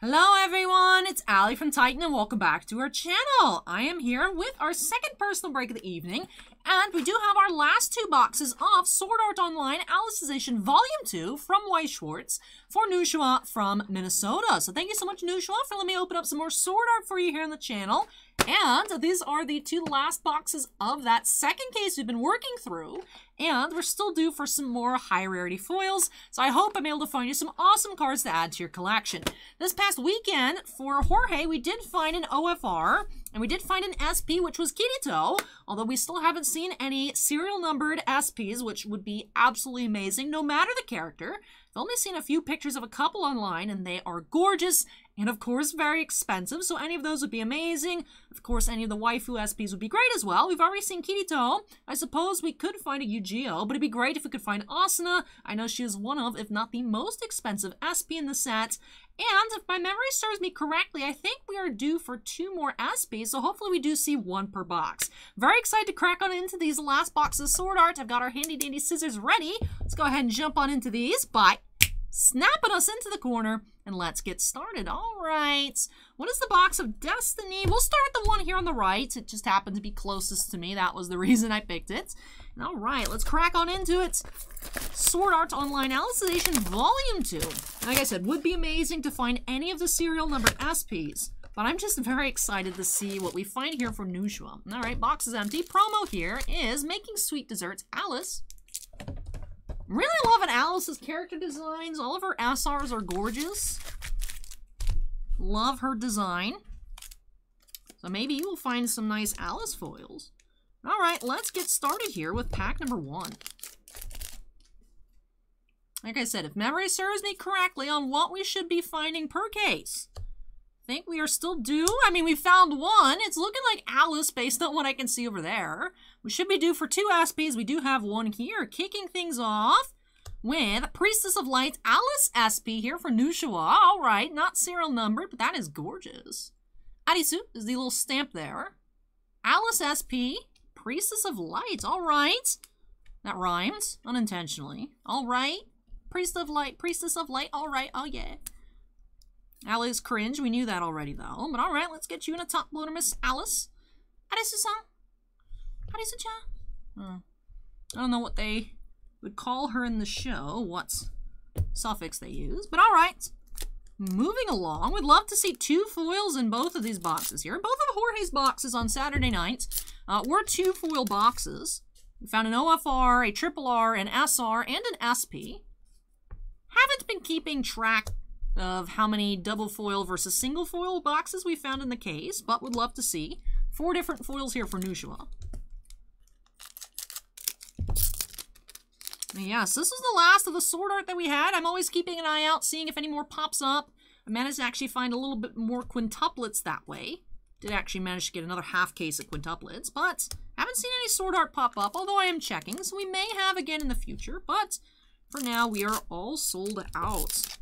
Hello everyone, it's Ali from Titan and welcome back to our channel. I am here with our second personal break of the evening, and we do have our last two boxes of Sword Art Online Alicization Volume 2 from Weiss Schwarz for NOUSHOUA from Minnesota. So thank you so much, NOUSHOUA, for letting me open up some more sword art for you here on the channel. And these are the two last boxes of that second case we've been working through. And we're still due for some more high rarity foils. So I hope I'm able to find you some awesome cards to add to your collection. This past weekend for Jorge, we did find an OFR. And we did find an SP, which was Kirito. Although we still haven't seen any serial numbered SPs, which would be absolutely amazing, no matter the character. I've only seen a few pictures of a couple online, and they are gorgeous. And of course, very expensive, so any of those would be amazing. Of course, any of the waifu SPs would be great as well. We've already seen Kirito. I suppose we could find a Yu-Gi-Oh, but it'd be great if we could find Asuna. I know she is one of, if not the most expensive SP in the set. And if my memory serves me correctly, I think we are due for 2 more SPs, so hopefully we do see 1 per box. Very excited to crack on into these last boxes of Sword Art. I've got our handy dandy scissors ready. Let's go ahead and jump on into these by snapping us into the corner, and let's get started. All right, what is the box of Destiny? We'll start with the one here on the right. It just happened to be closest to me. That was the reason I picked it. And all right, let's crack on into it. Sword Art Online Alicization Volume 2. Like I said, would be amazing to find any of the serial numbered SPs, but I'm just very excited to see what we find here from NOUSHOUA. All right, box is empty. Promo here is Making Sweet Desserts Alice. Really loving Alice's character designs. All of her SRs are gorgeous. Love her design. So maybe you will find some nice Alice foils. All right, let's get started here with pack number 1. Like I said, if memory serves me correctly on what we should be finding per case, I think we are still due. I mean, we found 1. It's looking like Alice based on what I can see over there. We should be due for 2 SPs. We do have 1 here. Kicking things off with Priestess of Light Alice SP here for NOUSHOUA. All right, not serial numbered, but that is gorgeous. Arisu is the little stamp there. Alice SP, Priestess of Light. All right. That rhymes unintentionally. All right. Priestess of Light. All right. Oh, yeah. Alice cringe. We knew that already, though. But all right, let's get you in a top loader, Miss Alice. Arisu-san. Arisu-chan. I don't know what they would call her in the show, what suffix they use. But all right. Moving along. We'd love to see 2 foils in both of these boxes here. Both of Jorge's boxes on Saturday night were 2 foil boxes. We found an OFR, a Triple R, an SR, and an SP. Haven't been keeping track of how many double foil versus single foil boxes we found in the case, but would love to see 4 different foils here for NOUSHOUA. Yes, this is the last of the sword art that we had. I'm always keeping an eye out, seeing if any more pops up. I managed to actually find a little bit more quintuplets that way. Did actually manage to get another half case of quintuplets, but haven't seen any sword art pop up, although I am checking, so we may have again in the future, but for now, we are all sold out.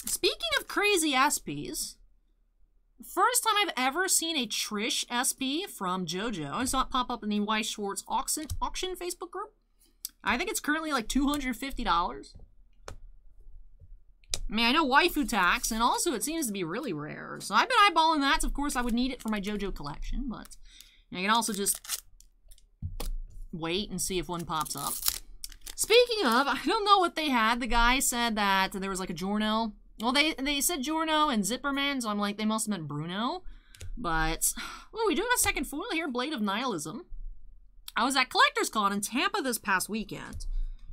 Speaking of crazy SPs, first time I've ever seen a Trish SP from JoJo. I saw it pop up in the Weiss Schwarz auction Facebook group. I think it's currently like $250. I mean, I know waifu tax, and also it seems to be really rare. So I've been eyeballing that. So of course, I would need it for my JoJo collection, but I can also just wait and see if one pops up. Speaking of, I don't know what they had. The guy said that there was like a Giorno. Well, they said Giorno and Zipperman, so I'm like, they must have meant Bruno. But, oh, we do have a second foil here, Blade of Nihilism. I was at Collector's Con in Tampa this past weekend,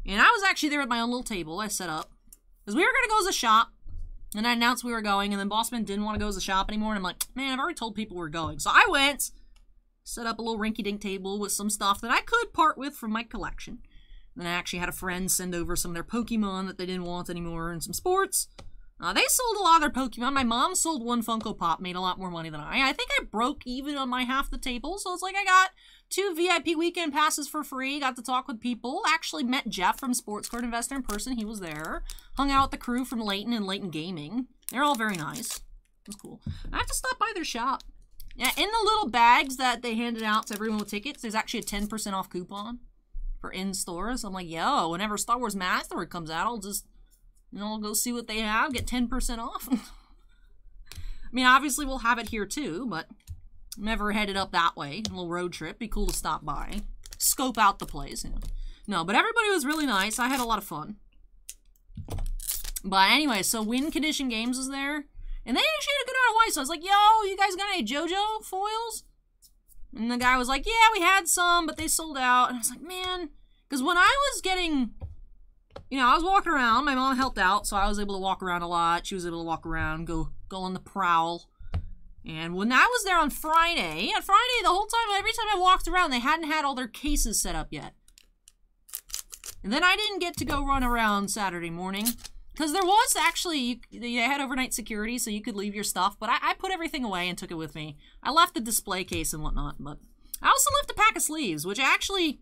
and I was actually there at my own little table I set up, because we were going to go to the shop, and I announced we were going, and then Bossman didn't want to go to the shop anymore, and I'm like, man, I've already told people we're going. So I went, set up a little rinky-dink table with some stuff that I could part with from my collection. Then I actually had a friend send over some of their Pokemon that they didn't want anymore, and some sports. They sold a lot of their Pokemon. My mom sold 1 Funko Pop, made a lot more money than I think I broke even on my half the table, so it's like I got 2 VIP weekend passes for free, got to talk with people, actually met Jeff from Sports Card Investor in person, he was there, hung out with the crew from Layton and Layton Gaming. They're all very nice. It was cool. I have to stop by their shop. Yeah, in the little bags that they handed out to everyone with tickets, there's actually a 10% off coupon for in-stores. I'm like, yo, whenever Star Wars Mastery comes out, I'll just, you know, go see what they have, get 10% off. I mean, obviously we'll have it here too, but never headed up that way. A little road trip. Be cool to stop by. Scope out the place, you know. No, but everybody was really nice. I had a lot of fun. But anyway, so Win Condition Games was there. And they actually had a good amount of white, so I was like, yo, you guys got any JoJo foils? And the guy was like, yeah, we had some, but they sold out. And I was like, man, because when I was getting, you know, I was walking around. My mom helped out, so I was able to walk around a lot. She was able to walk around, go on the prowl. And when I was there on Friday, the whole time, every time I walked around, they hadn't had all their cases set up yet. And then I didn't get to go run around Saturday morning. Because there was actually, they had overnight security, so you could leave your stuff. But I put everything away and took it with me. I left the display case and whatnot. But I also left a pack of sleeves, which actually,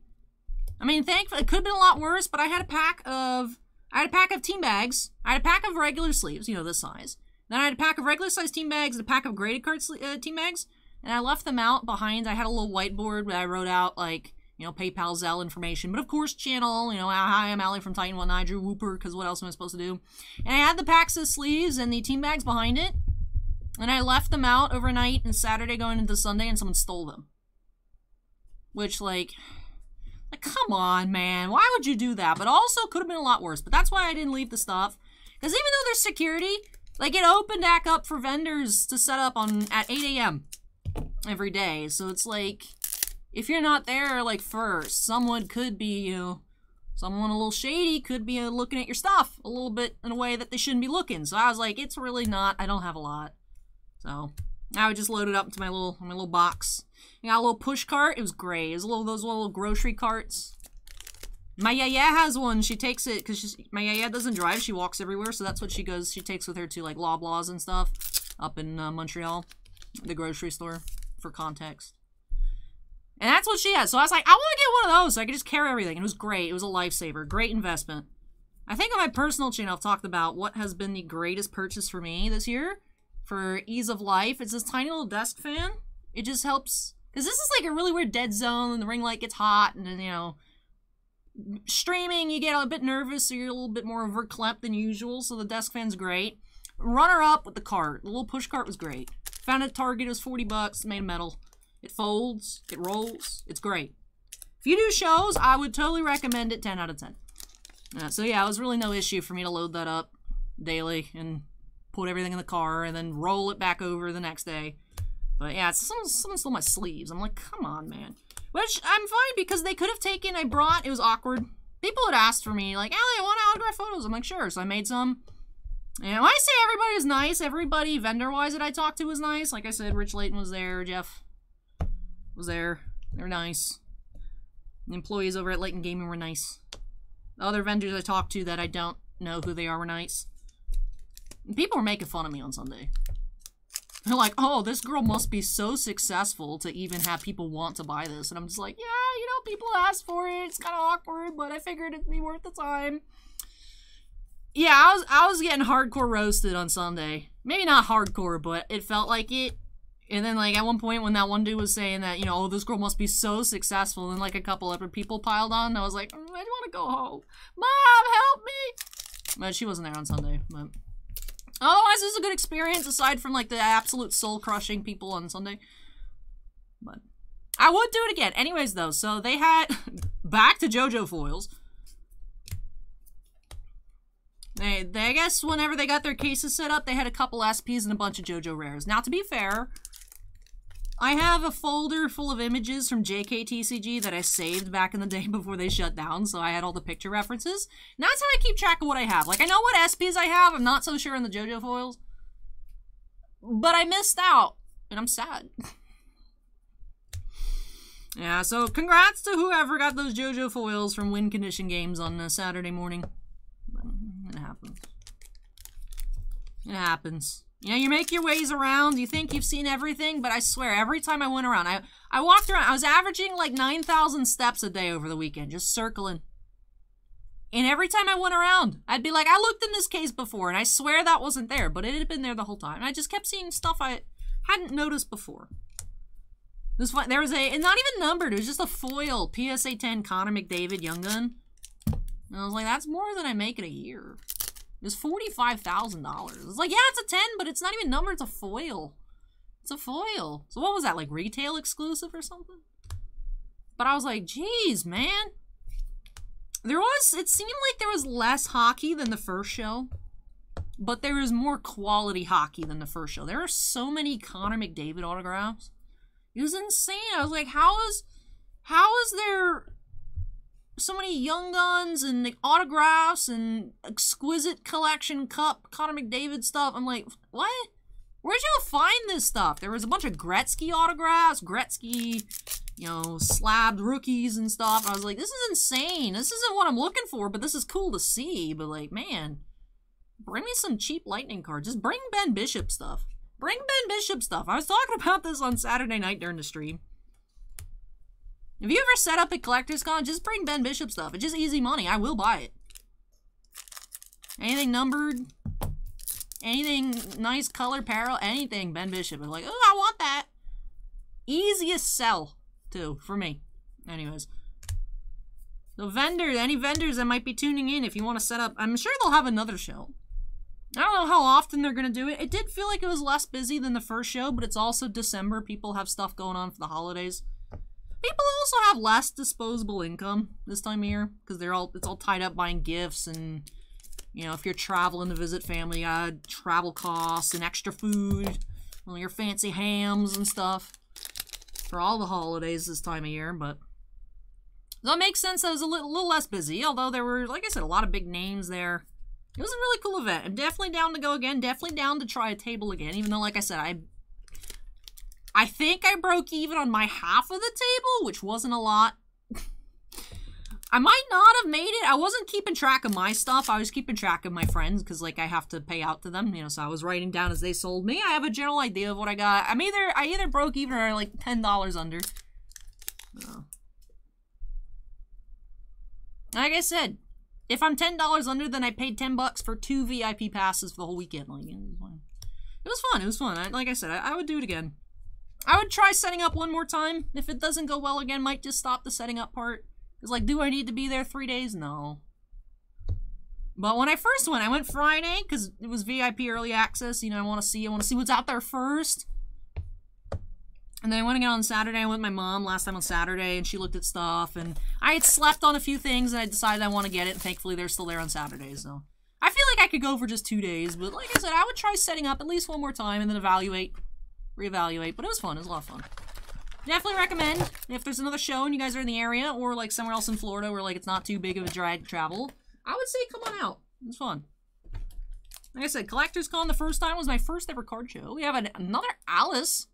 I mean, thankfully, it could have been a lot worse. But I had a pack of team bags. I had a pack of regular sleeves, you know, this size. Then I had a pack of regular size team bags and a pack of graded card team bags. And I left them out behind. I had a little whiteboard where I wrote out, like, you know, PayPal, Zelle information. But of course, channel, you know, hi, I'm Allie from Titan 1. I drew Whooper, because what else am I supposed to do? And I had the packs of sleeves and the team bags behind it. And I left them out overnight and Saturday going into Sunday, and someone stole them. Which, like, come on, man. Why would you do that? But also could have been a lot worse. But that's why I didn't leave the stuff. Because even though there's security, like, it opened back up for vendors to set up at 8 a.m. every day. So it's like, if you're not there, like, first, someone could be, you know, someone a little shady could be looking at your stuff a little bit in a way that they shouldn't be looking. So I was like, it's really not, I don't have a lot. So I would just load it up into my little box. I got a little push cart. It was gray. It was those little grocery carts. My yaya has one. She takes it, because my yaya doesn't drive. She walks everywhere, so that's what she goes. She takes with her to, like, Loblaws and stuff up in Montreal, the grocery store, for context. And that's what she has. So I was like, I want to get one of those so I could just carry everything. And it was great. It was a lifesaver. Great investment. I think on my personal channel, I've talked about what has been the greatest purchase for me this year for ease of life. It's this tiny little desk fan. It just helps, because this is like a really weird dead zone, and the ring light gets hot, and then, you know, streaming, you get a bit nervous, so you're a little bit more verklempt than usual, so the desk fan's great. Runner up with the cart. The little push cart was great. Found it at Target. It was 40 bucks. Made of metal. It folds. It rolls. It's great. If you do shows, I would totally recommend it. 10 out of 10. So yeah, it was really no issue for me to load that up daily and put everything in the car and then roll it back over the next day. But yeah, someone stole my sleeves. I'm like, come on, man. Which, I'm fine, because they could have taken, it was awkward. People had asked for me, like, Allie, I want autograph photos. I'm like, sure. So I made some. And when I say everybody was nice, everybody vendor-wise that I talked to was nice. Like I said, Rich Layton was there. Jeff was there. They were nice. The employees over at Layton Gaming were nice. The other vendors I talked to that I don't know who they are were nice. And people were making fun of me on Sunday. They're like, oh, this girl must be so successful to even have people want to buy this. And I'm just like, yeah, you know, people ask for it. It's kind of awkward, but I figured it'd be worth the time. Yeah, I was getting hardcore roasted on Sunday. Maybe not hardcore, but it felt like it. And then, like, at one point when that one dude was saying that, you know, oh, this girl must be so successful, and, like, a couple other people piled on, I was like, I want to go home. Mom, help me! But she wasn't there on Sunday, but otherwise, it was a good experience, aside from, like, the absolute soul-crushing people on Sunday. But I would do it again. Anyways, though, so they had, back to JoJo foils. I guess whenever they got their cases set up, they had a couple SPs and a bunch of JoJo rares. Now, to be fair, I have a folder full of images from JKTCG that I saved back in the day before they shut down, so I had all the picture references. And that's how I keep track of what I have. Like, I know what SPs I have. I'm not so sure in the JoJo foils. But I missed out, and I'm sad. Yeah, so congrats to whoever got those JoJo foils from Win Condition Games on Saturday morning. It happens. It happens. You know, you make your ways around, you think you've seen everything, but I swear, every time I went around, I walked around, I was averaging like 9,000 steps a day over the weekend, just circling. And every time I went around, I'd be like, I looked in this case before, and I swear that wasn't there, but it had been there the whole time. And I just kept seeing stuff I hadn't noticed before. There was and not even numbered, it was just a foil PSA 10 Connor McDavid Young Gun. And I was like, that's more than I make in a year. It was $45,000. It's like, yeah, it's a 10, but it's not even numbered. It's a foil. It's a foil. So what was that, like retail exclusive or something? But I was like, geez, man. It seemed like there was less hockey than the first show. But there is more quality hockey than the first show. There are so many Connor McDavid autographs. It was insane. I was like, how is there so many Young Guns and like, autographs and exquisite collection cup Connor McDavid stuff? I'm like, what? Where'd you find this stuff? There was a bunch of Gretzky autographs, Gretzky, you know, slabbed rookies and stuff. I was like, this is insane. This isn't what I'm looking for, but this is cool to see. But like, man, bring me some cheap Lightning cards. Just bring Ben Bishop stuff. Bring Ben Bishop stuff. I was talking about this on Saturday night during the stream. If you ever set up a collector's con, just bring Ben Bishop stuff. It's just easy money. I will buy it. Anything numbered, anything nice color parallel, anything Ben Bishop. I'm like, oh, I want that. Easiest sell, too, for me. Anyways. So vendors, any vendors that might be tuning in if you want to set up, I'm sure they'll have another show. I don't know how often they're going to do it. It did feel like it was less busy than the first show, but it's also December. People have stuff going on for the holidays. People also have less disposable income this time of year because it's all tied up buying gifts and, you know, if you're traveling to visit family, travel costs and extra food, well, your fancy hams and stuff for all the holidays this time of year. But that makes sense. That was a little less busy, although there were, like I said, a lot of big names there. It was a really cool event. I'm definitely down to go again. Definitely down to try a table again, even though, like I said, I think I broke even on my half of the table, which wasn't a lot. I might not have made it. I wasn't keeping track of my stuff. I was keeping track of my friends because, like, I have to pay out to them, you know, so I was writing down as they sold me. I have a general idea of what I got. I either broke even or, like, $10 under. Like I said, if I'm $10 under, then I paid $10 for 2 VIP passes for the whole weekend. Like, it was fun. It was fun. Like I said, I would do it again. I would try setting up one more time. If it doesn't go well again, might just stop the setting up part. Because, like, do I need to be there 3 days? No. But when I first went, I went Friday, because it was VIP early access. You know, I want to see what's out there first. And then I went again on Saturday. I went with my mom last time on Saturday, and she looked at stuff. And I had slept on a few things, and I decided I want to get it. And thankfully, they're still there on Saturday, so. I feel like I could go for just 2 days. But like I said, I would try setting up at least one more time and then reevaluate, but it was fun. It was a lot of fun. Definitely recommend if there's another show and you guys are in the area or like somewhere else in Florida where like it's not too big of a drag to travel, I would say come on out. It was fun. Like I said, Collector's Con the first time was my first ever card show. We have another Alice.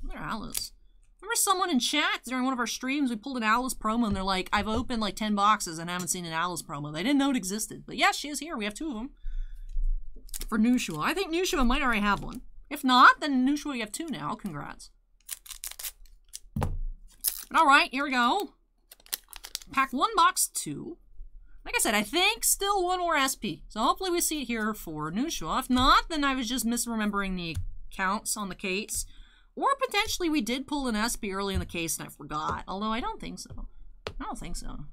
Another Alice. Remember someone in chat during one of our streams, we pulled an Alice promo and they're like, I've opened like 10 boxes and haven't seen an Alice promo. They didn't know it existed. But yes, she is here. We have 2 of them. For NOUSHOUA. I think NOUSHOUA might already have one. If not, then NOUSHOUA, you have 2 now. Congrats. Alright, here we go. Pack 1, box 2. Like I said, I think still 1 more SP. So hopefully we see it here for NOUSHOUA. If not, then I was just misremembering the counts on the case. Or potentially we did pull an SP early in the case and I forgot. Although I don't think so. I don't think so.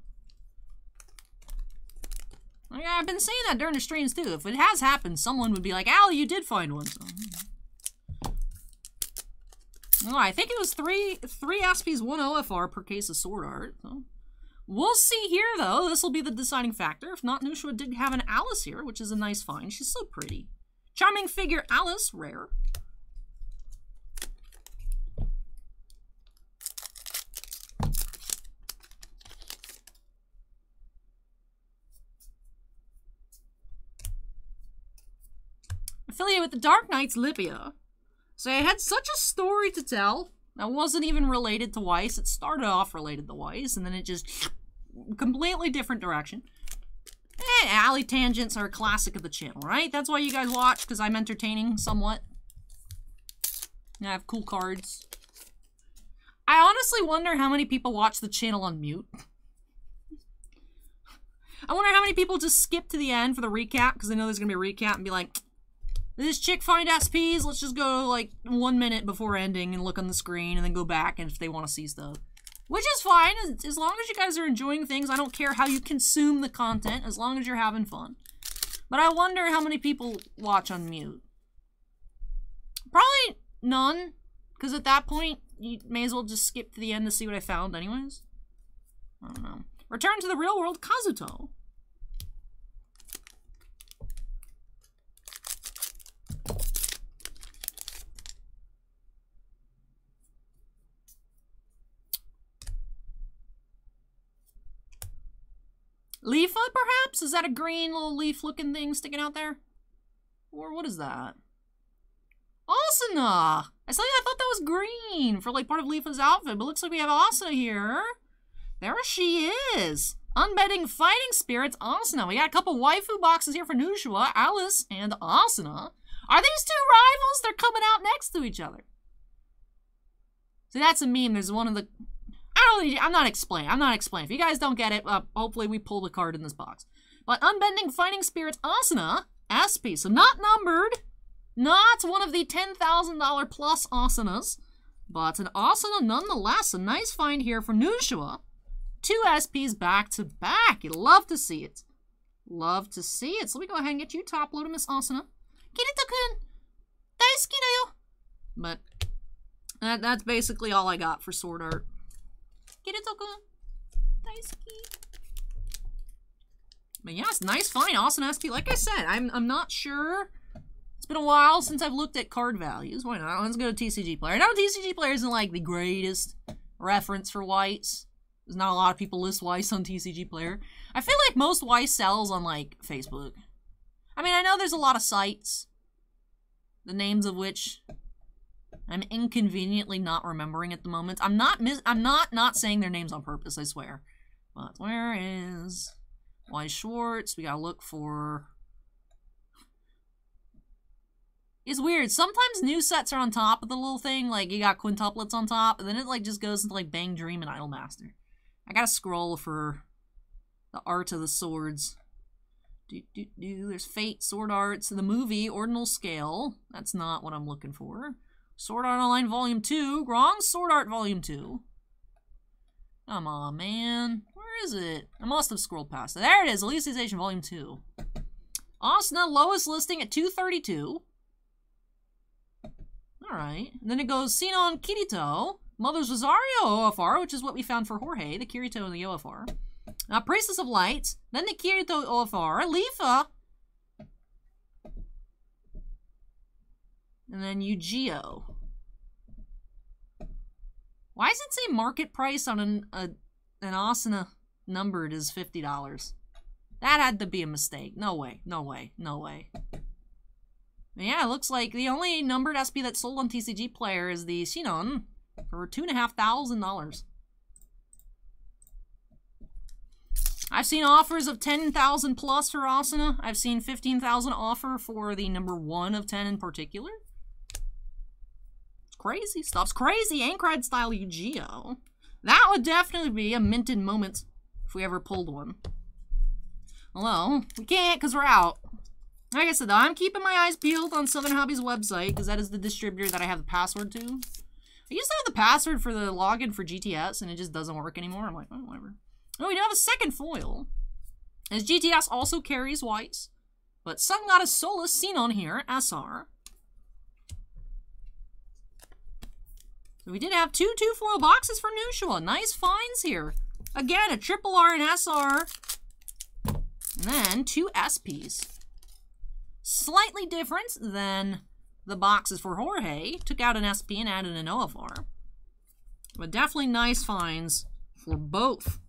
Yeah, I've been saying that during the streams too. If it has happened, someone would be like, Al, you did find one. So. Oh, I think it was three SPs, 1 OFR per case of Sword Art. So. We'll see here, though. This will be the deciding factor. If not, NOUSHOUA did have an Alice here, which is a nice find. She's so pretty. Charming figure Alice, rare. Affiliated with the Dark Knights, Libya. So I had such a story to tell that wasn't even related to Weiss. It started off related to Weiss, and then it just completely different direction. Alley tangents are a classic of the channel, right? That's why you guys watch, because I'm entertaining somewhat. And I have cool cards. I honestly wonder how many people watch the channel on mute. I wonder how many people just skip to the end for the recap, because they know there's going to be a recap, and be like, this chick find SPs, let's just go like 1 minute before ending and look on the screen and then go back and if they want to see stuff. Which is fine, as long as you guys are enjoying things. I don't care how you consume the content, as long as you're having fun. But I wonder how many people watch on mute. Probably none, because at that point, you may as well just skip to the end to see what I found anyways. I don't know. Return to the real world, Kazuto. Leafa, perhaps? Is that a green little leaf-looking thing sticking out there? Or what is that? Asuna! I thought that was green for, like, part of Leafa's outfit, but looks like we have Asuna here. There she is! Unbending Fighting Spirits, Asuna. We got a couple waifu boxes here for NOUSHOUA, Alice, and Asuna. Are these two rivals? They're coming out next to each other. See, that's a meme. There's one of the... I'm not explaining. If you guys don't get it, hopefully we pull the card in this box. But Unbending Fighting Spirits Asuna, SP. So not numbered. Not one of the $10,000 plus Asunas. But an Asuna nonetheless. A nice find here for NOUSHOUA. 2 SPs back to back. You love to see it. Love to see it. So let me go ahead and get you top loaded, Miss Asuna. Kirito-kun. Daisuki da yo. But that's basically all I got for Sword Art. Kirito-kun. Daisuki. But yes, nice find, Asuna SP. Like I said, I'm not sure. It's been a while since I've looked at card values. Why not? Let's go to TCG Player. I know TCG Player isn't like the greatest reference for whites. There's not a lot of people list Weiss on TCG Player. I feel like most Weiss sells on, like, Facebook. I mean, I know there's a lot of sites, the names of which I'm inconveniently not remembering at the moment. I'm not saying their names on purpose, I swear. But where is Weiss Schwartz? We gotta look for... It's weird. Sometimes new sets are on top of the little thing, like you got quintuplets on top, and then it, like, just goes into, like, Bang Dream and Idolmaster. I gotta scroll for the art of the swords. There's Fate, Sword Arts, the movie, Ordinal Scale. That's not what I'm looking for. Sword Art Online Volume 2. Wrong Sword Art Volume 2. Come on, man. Where is it? I must have scrolled past it. There it is. Alicization Volume 2. Asuna, lowest listing at 232. Alright. Then it goes Sinon Kirito. Mother's Rosario OFR, which is what we found for Jorge, the Kirito and the OFR. Priestess of Light, then the Kirito OFR, Leafa, and then Yu-Gi-Oh. Why does it say market price on an Asuna numbered is $50? That had to be a mistake. No way, no way, no way. Yeah, it looks like the only numbered SP that's sold on TCG Player is the Sinon for $2,500. I've seen offers of 10,000 plus for Asuna. I've seen 15,000 offer for the number 1 of 10 in particular. It's crazy. Stuff's crazy. Ankrad style Yu-Gi-Oh. That would definitely be a minted moment if we ever pulled one. Although, we can't because we're out. Like I said, though, I'm keeping my eyes peeled on Southern Hobby's website because that is the distributor that I have the password to. I used to have the password for the login for GTS and it just doesn't work anymore. I'm like, oh, whatever. Oh, we do have a second foil. As GTS also carries whites. But Sun Goddess Solace seen on here, SR. So we did have two foil boxes for NOUSHOUA. Nice finds here. Again, a triple R and SR. And then 2 SPs. Slightly different than the boxes for Jorge. Took out an SP and added an OFR. But definitely nice finds for both.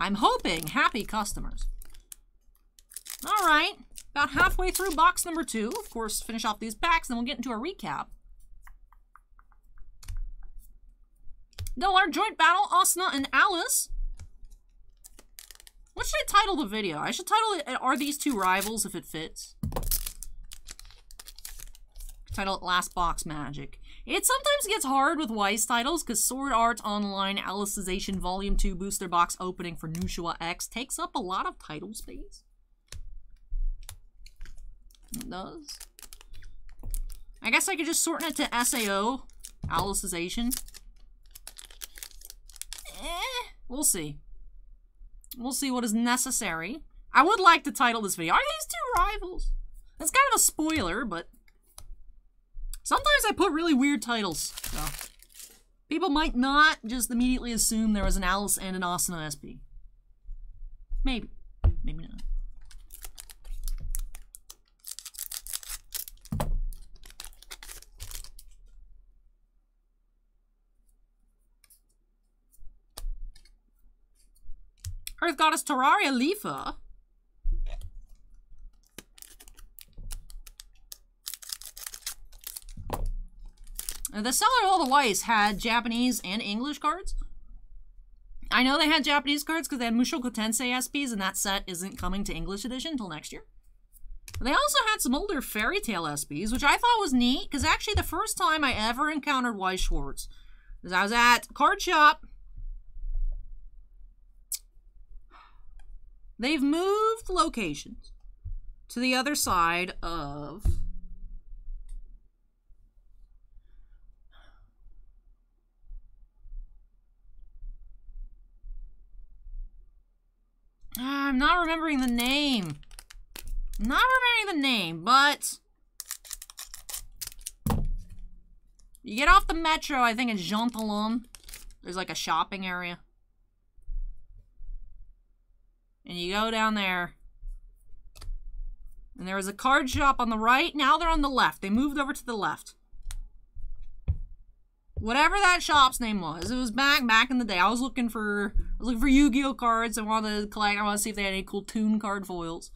I'm hoping happy customers. Alright, about halfway through box number 2. Of course, finish off these packs, then we'll get into a recap. Our joint battle, Asuna and Alice. What should I title the video? I should title it, Are These Two Rivals, if it fits. Title it Last Box Magic. It sometimes gets hard with Weiss titles because Sword Art Online Alicization Volume 2 Booster Box Opening for NOUSHOUA X takes up a lot of title space. It does. I guess I could just shorten it to SAO, Alicization. We'll see. We'll see what is necessary. I would like to title this video, Are These Two Rivals? That's kind of a spoiler, but sometimes I put really weird titles, so people might not just immediately assume there was an Alice and an Asuna SP. Maybe. Maybe not. Earth Goddess Terraria Lifa. The seller of all the Weiss had Japanese and English cards. I know they had Japanese cards because they had Mushoku Tensei SPs, and that set isn't coming to English edition until next year. But they also had some older Fairy Tail SPs, which I thought was neat, because actually the first time I ever encountered Weiss Schwartz was I was at Card Shop. They've moved locations to the other side of I'm not remembering the name. I'm not remembering the name, but you get off the metro, I think it's Jean Talon. There's like a shopping area. And you go down there. And there was a card shop on the right. Now they're on the left. They moved over to the left. Whatever that shop's name was, it was back in the day. I was looking for Yu-Gi-Oh cards. I wanted to collect. I wanted to see if they had any cool Toon card foils.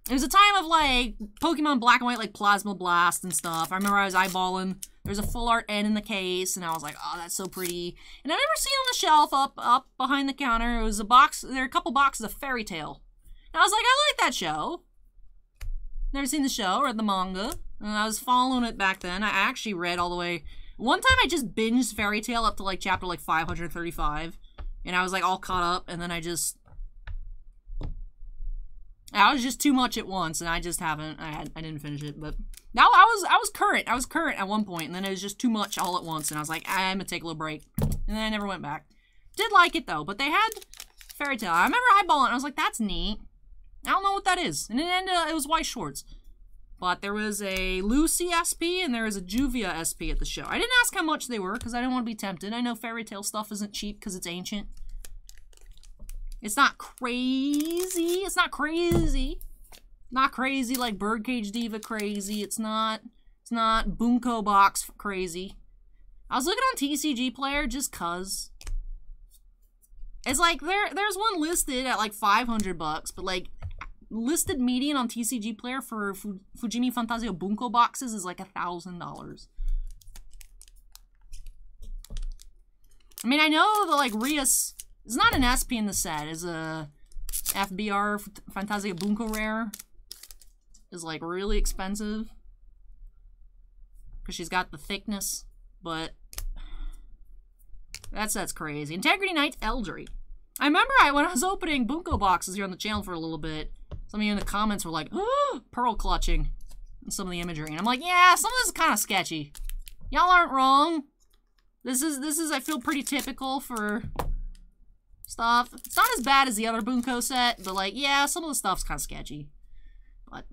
It was a time of like Pokemon Black and White, like Plasma Blast and stuff. I remember I was eyeballing. There's a full art N in the case, and I was like, "Oh, that's so pretty." And I remember seeing on the shelf up behind the counter, it was a box. There were a couple boxes of Fairy Tail. And I was like, "I like that show." Never seen the show, read the manga. And I was following it back then. I actually read all the way. One time I just binged Fairy Tail up to like chapter like 535. And I was like all caught up. And then I was just too much at once. And I just haven't. I didn't finish it. But now I was current. I was current at one point. And then it was just too much all at once. And I was like, I'm going to take a little break. And then I never went back. Did like it though. But they had Fairy Tail. I remember eyeballing it. I was like, that's neat. I don't know what that is. And it was Weiss Schwartz. But there was a Lucy SP and there was a Juvia SP at the show. I didn't ask how much they were because I didn't want to be tempted. I know Fairy Tail stuff isn't cheap because it's ancient. It's not crazy. It's not crazy. Not crazy like Birdcage Diva crazy. It's not Bunko Box crazy. I was looking on TCG Player just cuz. It's like there's one listed at like $500, but like listed median on TCG Player for Fujimi Fantasio Bunko boxes is like $1,000. I mean, I know the like Rias is not an SP in the set. Is a FBR Fantasio Bunko rare is like really expensive because she's got the thickness, but that's crazy. Integrity Knight Eldry. I remember when I was opening Bunko boxes here on the channel for a little bit, some of you in the comments were like, oh, pearl clutching, and some of the imagery. And I'm like, yeah, some of this is kind of sketchy. Y'all aren't wrong. This is, I feel, pretty typical for stuff. It's not as bad as the other Bunko set, but like, yeah, some of the stuff's kind of sketchy. But,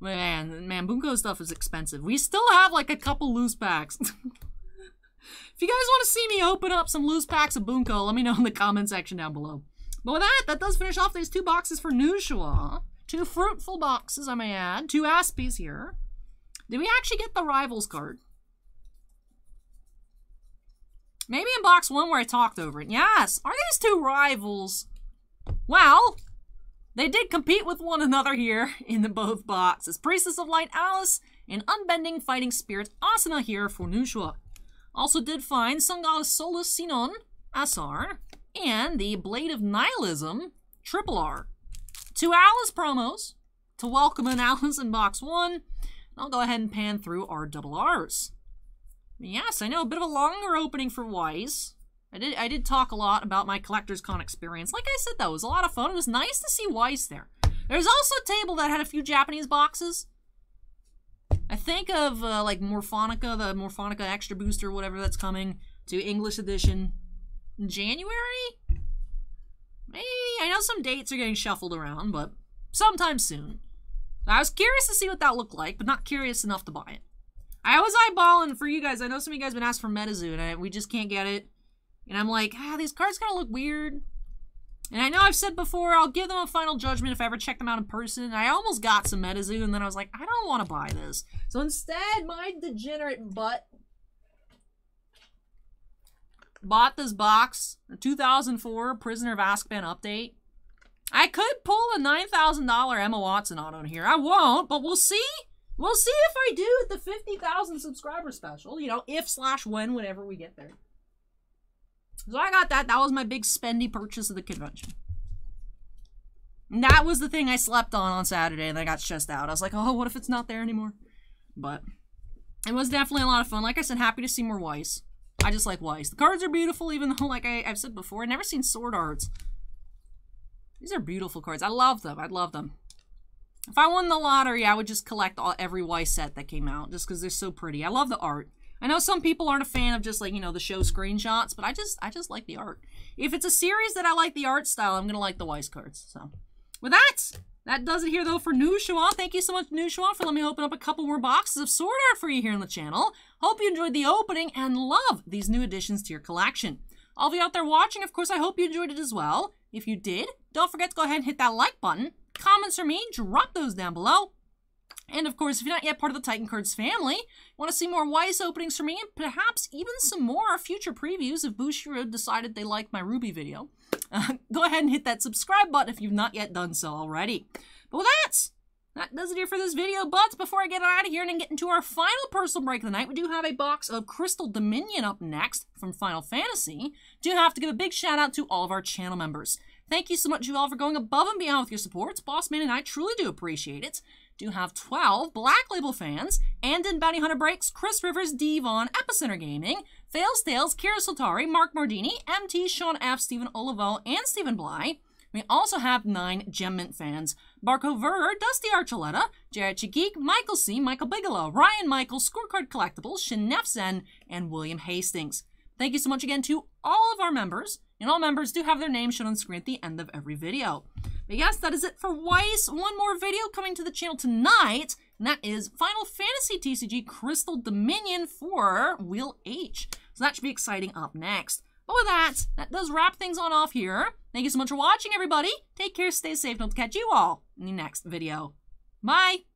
man, Bunko stuff is expensive. We still have like a couple loose packs. If you guys want to see me open up some loose packs of Bunko, let me know in the comment section down below. But with that does finish off these 2 boxes for NOUSHOA. 2 fruitful boxes, I may add. 2 Aspies here. Did we actually get the Rivals card? Maybe in box 1 where I talked over it. Yes! Are these 2 rivals? Well, they did compete with one another here in both boxes. Priestess of Light Alice and Unbending Fighting Spirit Asuna here for NOUSHOA. Also did find Sun Goddess Solus Sinon SR and the Blade of Nihilism Triple R. 2 Alice promos to welcome in Alice in box 1. I'll go ahead and pan through our double R's. Yes, I know, a bit of a longer opening for Weiss. I did talk a lot about my Collector's Con experience. Like I said, though, it was a lot of fun. It was nice to see Weiss there. There's also a table that had a few Japanese boxes. I think of, like, Morphonica, the Morphonica Extra Booster, whatever that's coming to English edition in January? Maybe I know some dates are getting shuffled around, but sometime soon. I was curious to see what that looked like, but not curious enough to buy it. I was eyeballing for you guys. I know some of you guys have been asking for MetaZoo, and we just can't get it. And I'm like, these cards kind of look weird. And I know I've said before, I'll give them a final judgment if I ever check them out in person. I almost got some MetaZoo, and then I was like, I don't want to buy this. So instead, my degenerate butt bought this box, a 2004 Prisoner of Azkaban update. I could pull a $9,000 Emma Watson auto in here. I won't, but we'll see. We'll see if I do at the 50,000 subscriber special. You know, if/when, whenever we get there. So I got that. That was my big spendy purchase of the convention. And that was the thing I slept on Saturday, and I got stressed out. I was like, oh, what if it's not there anymore? But it was definitely a lot of fun. Like I said, happy to see more Weiss. I just like Weiss. The cards are beautiful, even though, like I've said before, I've never seen sword arts. These are beautiful cards. I love them. I'd love them. If I won the lottery, I would just collect every Weiss set that came out, just because they're so pretty. I love the art. I know some people aren't a fan of just, like, you know, the show screenshots, but I just like the art. If it's a series that I like the art style, I'm going to like the Weiss cards. So, with that does it here, though, for NOUSHOA. Thank you so much, NOUSHOA, for letting me open up a couple more boxes of sword art for you here on the channel. Hope you enjoyed the opening and love these new additions to your collection. All of you out there watching, of course, I hope you enjoyed it as well. If you did, don't forget to go ahead and hit that like button. Comments from me, drop those down below. And of course, if you're not yet part of the Titan Cards family, want to see more Weiss openings from me, and perhaps even some more future previews if Bushiroad decided they liked my Ruby video, go ahead and hit that subscribe button if you've not yet done so already. But with that does it here for this video. But before I get out of here and get into our final personal break of the night, we do have a box of Crystal Dominion up next from Final Fantasy. Do have to give a big shout out to all of our channel members. Thank you so much, you all, for going above and beyond with your support. Bossman and I truly do appreciate it. Do have 12 Black Label fans, Andon Bounty Hunter Breaks, Chris Rivers, Devon, Epicenter Gaming, Fails Tales, Kira Soltari, Mark Mardini, MT, Sean F, Stephen Olivo, and Stephen Bly. We also have 9 Gem Mint fans, Barco Verder, Dusty Archuleta, Jared Chagik, Michael C, Michael Bigelow, Ryan Michael, Scorecard Collectibles, Shinef Zen, and William Hastings. Thank you so much again to all of our members, and all members do have their names shown on the screen at the end of every video. But yes, that is it for Weiss. One more video coming to the channel tonight, and that is Final Fantasy TCG Crystal Dominion for Wheel H. So that should be exciting up next. But with that does wrap things on off here. Thank you so much for watching, everybody. Take care, stay safe, and I'll catch you all in the next video. Bye!